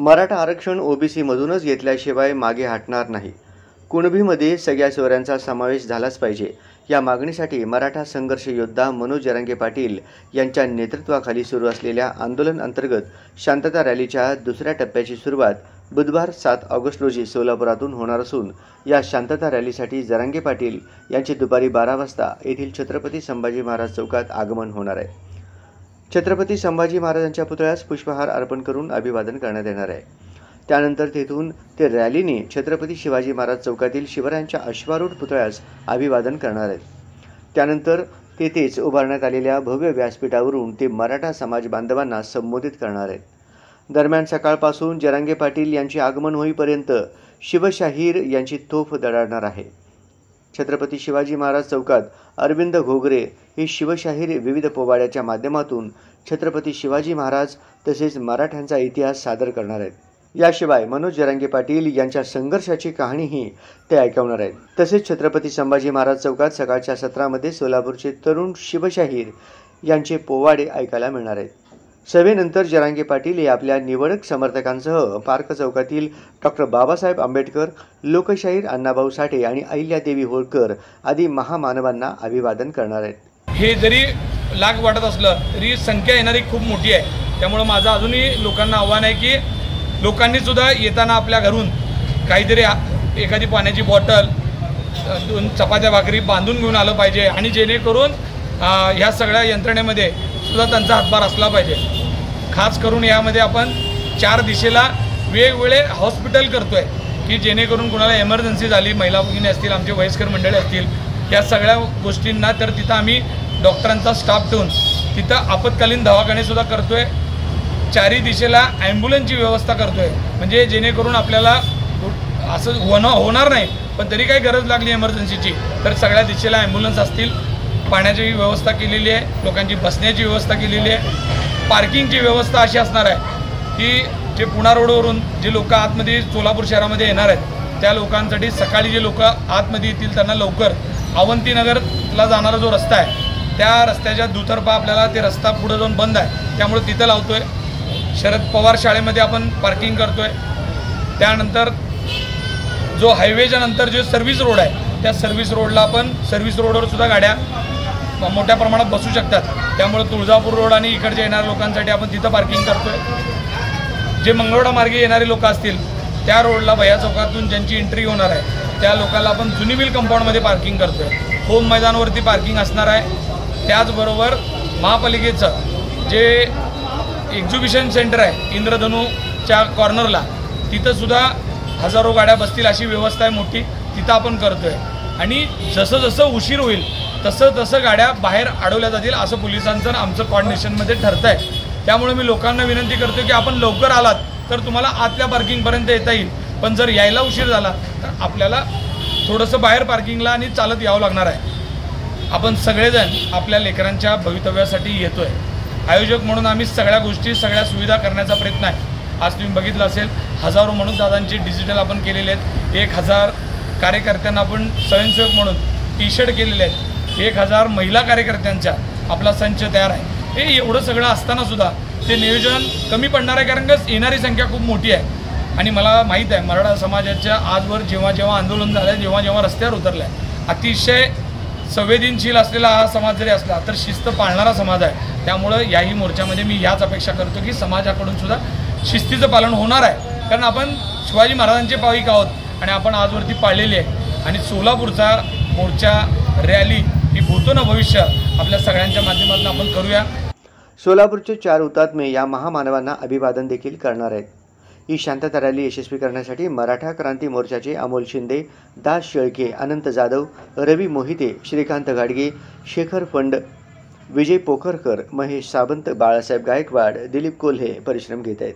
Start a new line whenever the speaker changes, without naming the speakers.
मराठा आरक्षण ओबीसी मधूनच घेतल्याशिवाय मागे हटणार नाही। कुणबीमध्ये सगळ्या सोयऱ्यांचा समावेश झालाच पाहिजे। या मागणीसाठी मराठा संघर्ष योद्धा मनोज जरांगे पाटील यांच्या नेतृत्वाखाली सुरू असलेल्या आंदोलन अंतर्गत शांतता रॅलीच्या दुसऱ्या टप्प्याची सुरुवात बुधवार 7 ऑगस्ट रोजी सोलापुरातून होणार असून या शांतता रॅलीसाठी जरांगे पाटील यांचे दुपारी 12 वाजता येथील छत्रपती संभाजी महाराज चौकात आगमन होणार आहे। छत्रपती संभाजी महाराजांच्या पुतळ्यास पुष्पहार अर्पण करून अभिवादन करण्यात येणार आहे। त्यानंतर तेथून ते रॅलीने छत्रपती शिवाजी महाराज चौकातील शिवरायांच्या अश्वारूढ पुतळ्यास अभिवादन करणार आहेत। त्यानंतर तेथेच उभारण्यात आलेल्या भव्य व्यासपीठावरून ते मराठा समाज बांधवांना संबोधित करणार आहेत। दरम्यान सकाळपासून जरांगे पाटील यांचे आगमन होईपर्यंत शिवशाहीर यांची तोफ दडाडणार आहे। छत्रपती शिवाजी महाराज चौकात अरविंद घोगरे हे शिवशाहीर विविध पोवाड्याच्या माध्यमातून छत्रपती शिवाजी महाराज तसेच मराठ्यांचा इतिहास सादर करणार आहेत। याशिवाय मनोज जरांगे पाटील यांच्या संघर्षाची कहाणीही ते ऐकवणार आहेत। तसेच छत्रपती संभाजी महाराज चौकात सकाळच्या सत्रामध्ये सोलापूरचे तरुण शिवशाहीर यांचे पोवाडे ऐकायला मिळणार आहेत। सभेनंतर जरांगे पाटील हे आपल्या निवडक समर्थकांसह पार्क चौकातील डॉक्टर बाबासाहेब आंबेडकर, लोकशाहीर अण्णाभाऊ साठे आणि अहिल्यादेवी होळकर आदी महामानवांना अभिवादन करणार आहेत।
हे जरी लाग वाटत असलं तरी संख्या येणारी खूप मोठी आहे। त्यामुळे माझं अजूनही लोकांना आव्हान आहे की लोकांनी सुद्धा येताना आपल्या घरून काहीतरी एखादी पाण्याची बॉटल, 2 चपात्या भाकरी बांधून घेऊन आलं पाहिजे आणि जेणेकरून ह्या सगळ्या यंत्रणेमध्ये सुद्धा त्यांचा हातभार असला पाहिजे। खास करून यामध्ये आपण 4 दिशेला वेगवेगळे हॉस्पिटल करतोय की जेणेकरून कुणाला इमर्जन्सी झाली, महिला भगिनी असतील, आमचे वयस्कर मंडळी असतील, या सगळ्या गोष्टींना तर तिथं आम्ही डॉक्टरांचा स्टाफ ठेवून तिथं आपत्कालीन दवाखाने सुद्धा करतोय। 4 दिशेला ॲम्ब्युलन्सची व्यवस्था करतोय म्हणजे जेणेकरून आपल्याला असं होणार नाही, पण तरी काही गरज लागली इमर्जन्सीची तर सगळ्या दिशेला ॲम्ब्युलन्स असतील। पाण्याची व्यवस्था केलेली आहे, लोकांची बसण्याची व्यवस्था केलेली आहे, पार्किंगची व्यवस्था अशी असणार आहे की जे पुणा रोडवरून जे लोक आतमध्ये सोलापूर शहरामध्ये येणार आहेत त्या लोकांसाठी सकाळी जे लोक आतमध्ये येतील त्यांना लवकर अवंतीनगरला जाणारा जो रस्ता आहे त्या रस्त्याच्या दुतर्फा आपल्याला ते रस्ता पुढे जाऊन बंद आहे त्यामुळे तिथं लावतोय। शरद पवार शाळेमध्ये आपण पार्किंग करतोय। त्यानंतर जो हायवेच्या नंतर जो सर्व्हिस रोड आहे त्या सर्व्हिस रोडला आपण सर्व्हिस रोडवर सुद्धा गाड्या मोठ्या प्रमाणात बसू शकतात। त्यामुळे तुळजापूर रोड आणि इकडच्या येणाऱ्या लोकांसाठी आपण तिथं पार्किंग करतोय। जे मंगळवेढा मार्गे येणारे लोक असतील त्या रोडला भैया चौकातून ज्यांची एंट्री होणार आहे त्या लोकांना आपण जुनी मिल कंपाऊंडमध्ये पार्किंग करतोय। होम मैदानावरती पार्किंग असणार आहे। त्याचबरोबर महापालिकेचं जे एक्झिबिशन सेंटर आहे इंद्रधनुच्या कॉर्नरला तिथं सुद्धा हजारो गाड्या बसतील अशी व्यवस्था आहे मोठी, तिथं आपण करतोय। आणि जसं जसं उशीर होईल तसं तसं गाड्या बाहेर अडवल्या जातील असं पोलिसांचं आमचं कॉर्डिनेशनमध्ये ठरतं आहे। त्यामुळे मी लोकांना विनंती करतो की आपण लवकर आलात तर तुम्हाला आतल्या पार्किंगपर्यंत येता येईल, पण जर यायला उशीर झाला तर आपल्याला थोडंसं बाहेर पार्किंगला आणि चालत यावं लागणार आहे। आपण सगळेजण आपल्या लेकरांच्या भवितव्यासाठी येतोय। आयोजक म्हणून आम्ही सगळ्या गोष्टी सगळ्या सुविधा करण्याचा प्रयत्न आहे। आज तुम्ही बघितलं असेल हजारो म्हणून दादांची डिजिटल आपण केलेले आहेत। 1000 कार्यकर्त्यांना आपण स्वयंसेवक म्हणून टी-शर्ट केलेले आहेत। 1000 महिला कार्यकर्त्यांचा आपला संच तयार आहे। हे एवढं सगळं असताना सुद्धा ते नियोजन कमी पडणार आहे कारण की येणारी संख्या खूप मोठी आहे। आणि मला माहीत आहे मराठा समाजाच्या आजवर जेव्हा जेव्हा आंदोलन झालं, जेव्हा जेव्हा रस्त्यावर उतरलं आहे, अतिशय संवेदनशील असलेला हा समाज जरी असला तर शिस्त पाळणारा समाज आहे। त्यामुळं याही मोर्चामध्ये मी याच अपेक्षा करतो की समाजाकडून सुद्धा शिस्तीचं पालन होणार आहे कारण आपण शिवाजी महाराजांचे पाविक आहोत आणि आपण आजवरती पाळलेली आहे। आणि सोलापूरचा मोर्चा रॅली ही भूतो न भविष्य आपल्या सगळ्यांच्या माध्यमातून आपण करूया।
सोलापूरचे 4 हुतात्मे या महामानवांना अभिवादन देखील करणार आहेत। ही शांतता रॅली यशस्वी करण्यासाठी मराठा क्रांती मोर्चाचे अमोल शिंदे, दास शेळके, अनंत जाधव, रवी मोहिते, श्रीकांत गाडगे, शेखर फंड, विजय पोखरकर, महेश सावंत, बाळासाहेब गायकवाड, दिलीप कोल्हे परिश्रम घेत आहेत।